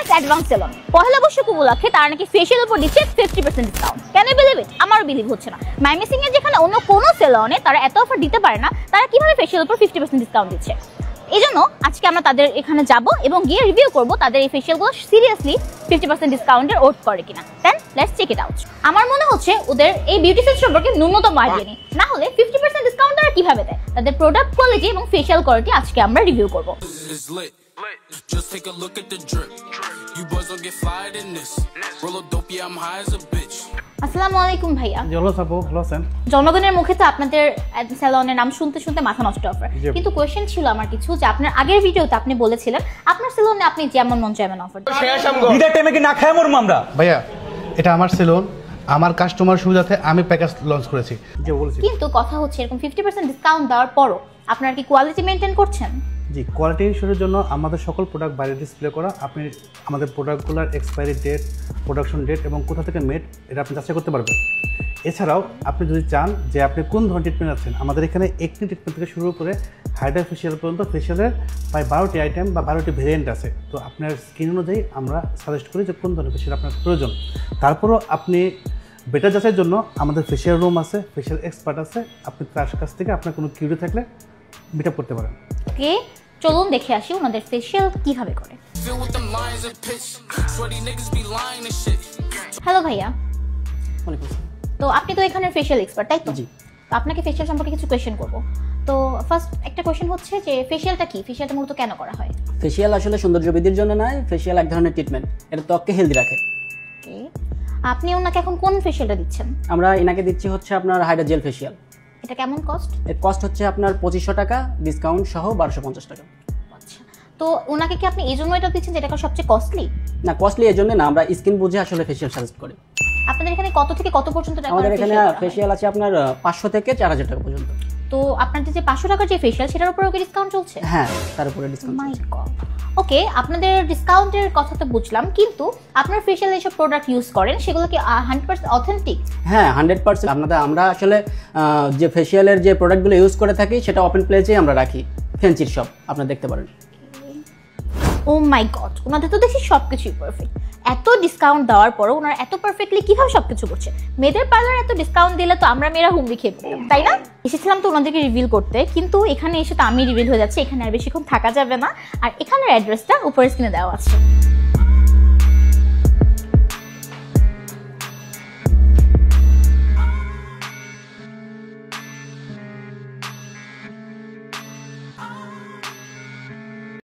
Max advance salon Pohela Boishakh উপলক্ষে তারা নাকি ফেশিয়াল উপর দিচ্ছে 50% discount. Can you believe it? আমারও বিলিভ হচ্ছে না। মাইমেসিং এর যেখানে অন্য কোনো সেলনে তারা এত অফার দিতে পারে না, তারা কিভাবে ফেশিয়াল উপর 50% ডিসকাউন্ট দিচ্ছে। এই জন্য আজকে আমরা তাদের এখানে যাব এবং গিয়ে রিভিউ করব তাদের এই ফেশিয়ালগুলো সিরিয়াসলি 50% ডিসকাউন্টের ওর্থ করে কিনা। Then let's check it out. আমার মনে হচ্ছে ওদের এই বিউটি সেন্স সম্পর্কে ন্যূনতম আইডিয়া নেই, না হলে 50% ডিসকাউন্ট তারা কিভাবে দেয়। তাদের প্রোডাক্ট কোয়ালিটি এবং ফেশিয়াল কোয়ালিটি আজকে আমরা রিভিউ করব। Just take a look at the drip. You boys don't get fired in this. Roll a dope, yeah, I'm high as a bitch. আসসালামু আলাইকুম ভাইয়া। ভালো আছো? ভালো আছেন? জনগণের মুখে তো আপনাদের সেলনের নাম শুনতে শুনতে মাথা নষ্ট অফার, কিন্তু কোয়েশ্চেন ছিল আমার কিছু যে আপনার আগের ভিডিওতে আপনি বলেছিলেন আপনার সেলনে আপনি যেমন মন চাইবেন অফার। ঈদের টাইমে কি না খায় মরম আমরা? ভাইয়া এটা আমার সেলন, আমার কাস্টমার সুবিধাতে আমি প্যাকেজ লঞ্চ করেছি। যে বলেছি, কিন্তু কথা হচ্ছে এরকম 50% ডিসকাউন্ট দেওয়ার পরও আপনারা কি কোয়ালিটি মেইনটেইন করছেন? জি, কোয়ালিটি ইনশিওরের জন্য আমাদের সকল প্রোডাক্ট বাইরে ডিসপ্লে করা। আপনি আমাদের প্রোডাক্টগুলোর এক্সপায়ারি ডেট, প্রোডাকশন ডেট এবং কোথা থেকে মেড এটা আপনি যাচাই করতে পারবেন। এছাড়াও আপনি যদি চান যে আপনি কোন ধরনের ট্রিটমেন্ট আছেন, আমাদের এখানে একনি ট্রিটমেন্ট থেকে শুরু করে হাইড্রা ফেশিয়াল পর্যন্ত ফেশিয়ালের প্রায় 12টি আইটেম বা 12টি ভেরিয়েন্ট আছে। তো আপনার স্কিন অনুযায়ী আমরা সাজেস্ট করি যে কোন ধরনের ফেশিয়াল আপনার প্রয়োজন। তারপরও আপনি বেটার যাচাইয়ের জন্য আমাদের ফেশিয়াল রুম আছে, ফেশিয়াল এক্সপার্ট আছে, আপনি তার কাছ থেকে আপনার কোনো কিউরি থাকলে মিট আপ করতে পারেন। ওকে, চলুন দেখে আসি ওনাদের ফেশিয়াল কিভাবে করে। হ্যালো ভাইয়া। তো আপনি তো এখানে ফেশিয়াল এক্সপার্ট, তাই তো? জি। তো আপনাকে ফেশিয়াল সম্পর্কে কিছু কোয়েশ্চেন করব। তো ফার্স্ট একটা কোয়েশ্চেন হচ্ছে যে ফেশিয়ালটা কি? ফেশিয়ালটা মূলত কেন করা হয়? ফেশিয়াল আসলে সৌন্দর্য বৃদ্ধির জন্য নয়, ফেশিয়াল এক ধরনের ট্রিটমেন্ট, এটা ত্বককে হেলদি রাখে। ওকে, আপনি ওনাকে এখন কোন ফেশিয়ালটা দিচ্ছেন? আমরা এনাকে দিচ্ছি হচ্ছে আপনার হাইড্রা জেল ফেশিয়াল। এটা কেমন কস্ট? এর কস্ট হচ্ছে আপনার 2500 টাকা, ডিসকাউন্ট সহ 1250 টাকা। আচ্ছা, তো ওনাকে কি আপনি এই জন্য এটা দিচ্ছেন যে এটা সবচেয়ে কস্টলি? না, কস্টলি এই জন্য না, আমরা স্কিন বুঝে আসলে ফেশিয়াল সাজেস্ট করি। আপনাদের এখানে কত থেকে কত পর্যন্ত টাকা? আমাদের এখানে ফেশিয়াল আছে আপনার 500 থেকে 4000 টাকা পর্যন্ত। তো আপনাদের যে 500 টাকার যে ফেশিয়াল সেটার উপরেও কি ডিসকাউন্ট চলছে? হ্যাঁ, তার উপরে ডিসকাউন্ট। মাই গড। ওকে, আপনাদের ডিসকাউন্টের কথা তো বুঝলাম, কিন্তু আপনার ফেশিয়াল এইসব প্রোডাক্ট ইউজ করেন সেগুলো কি 100% অথেন্টিক? হ্যাঁ, 100%। আমরা আসলে যে ফেশিয়ালের যে প্রোডাক্টগুলো ইউজ করে থাকি সেটা ওপেন প্লেসেই আমরা রাখি, ফ্যান্সির শপ আপনারা দেখতে পারেন। ও মাই গড, ওনাদের তো দেখি সবকিছুই পারফেক্ট। এত ডিসকাউন্ট দেওয়ার পরও ওনারা এত পারফেক্টলি কিভাবে সবকিছু করছে? মেয়েদের পার্লার এত ডিসকাউন্ট দিলে তো আমরা মেয়েরা হুমড়ি খেয়ে পড়তাম, তাই না? এসেছিলাম তো ওনাদেরকে রিভিল করতে, কিন্তু এখানে এসে তো আমি রিভিল হয়ে যাচ্ছে, এখানে আর বেশিক্ষণ থাকা যাবে না। আর এখানের অ্যাড্রেসটা উপরে স্ক্রিনে দেওয়া আছে।